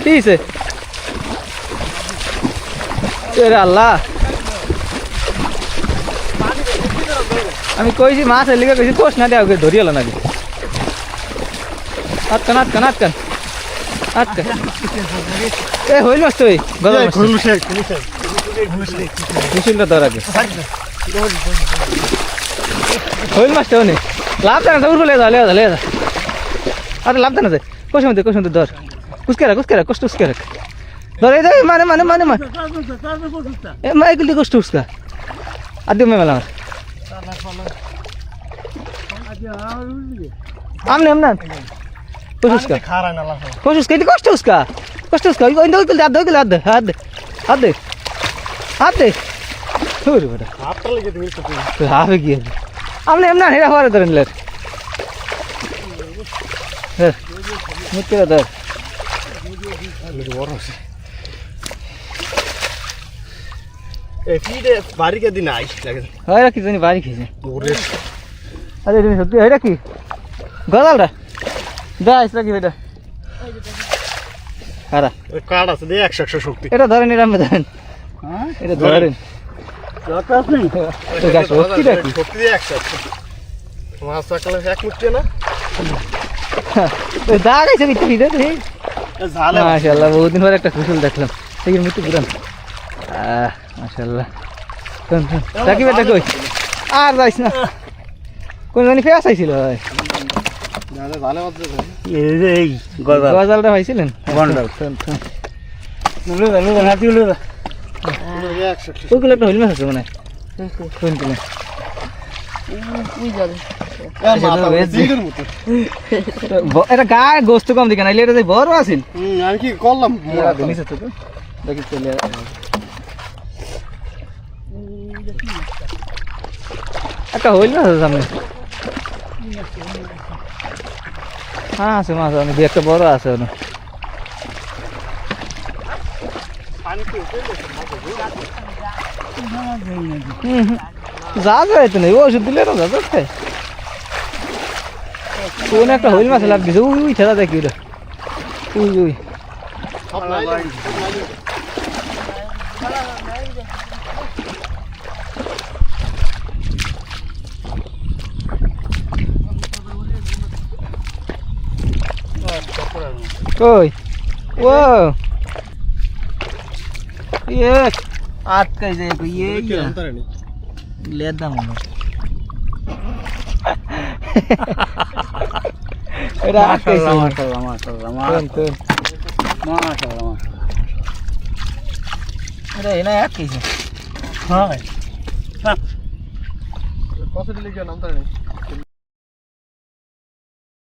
কিছে এরে আল্লাহ আমি কইছি মাছ এলিগে কইছি কোষ না দেওয়া ধরি হলো নাকি আটকান আটকান আটকান আটকান এ হইল মাছ তুই মিশিলটা ধর আগে হইল মাছটা অনেক লাভ দেয় না উঠে লেদা লেদা লেদা আরে লাভ দেয় না যায় কোষ মধ্যে ধর কুচকে রাখ কষ্ট উচকে রাখ ধরে দে মানে মানে মানে মানে এ মাইকেল দি কষ্ট উচকা আদি মে মেলা আমনে আমনা কোসুসকা খারা না লা কোসুসকা দি কষ্ট উচকা ওই দই হাত দে ওরে বড় হাতটা লেগে দিল তো হবে কি আমনে আমনা হেরা হওয়ার ধরেন লে হ্যাঁ মুটকে ধর এই ফিডে বাড়ি কে দিন আইস লাগে হয় কি জানি বাড়ি খেয়েছে আরে তুমি সত্যি হয় কি গদালটা দাইস নাকি বেটা কারা ওই কার্ড আছে দে 100 শক্তি এটা ধরেন এটা আমি ধরেন হ্যাঁ এটা ধরেন যত আছে তো গাছ শক্তি রাখি শক্তি দিয়ে 100 মাছ সকালে এক মুঠে না ওই দাগ আছে ভিতরে ভিতরে ঝালে মাশাআল্লাহ বহুদিন পর একটা কুশল দেখলাম সেই মৃত্যু পুরান মাশাআল্লাহ রাখি বেটা কই আর যাইস না কোন জানি ফেস আইছিল ভাই এই গজালটা পাইছিলেন গন্ডাল ওইগুলো একটা হইল মাছ আছে মানে কোনগুলো এটা গায়ে গোস্ত কম দিকে নাইলে এটা বড় আছিল আমি কি করলাম দেখি চলে একটা হইল না সামনে হ্যাঁ আছে মাছ অনেক একটা বড় আছে যা যায় তো নেই ওষুধ দিলে না যা যাচ্ছে কোন একটা হইল মাছ লাভ দিছে উই ঠেলা দেখি ওটা উই কই ও ये आठ कैसे ये लेदा मम्मी रात कैसे माशाल्लाह अरे ना यार कैसे हां हां कौन से ले गया नाम तो नहीं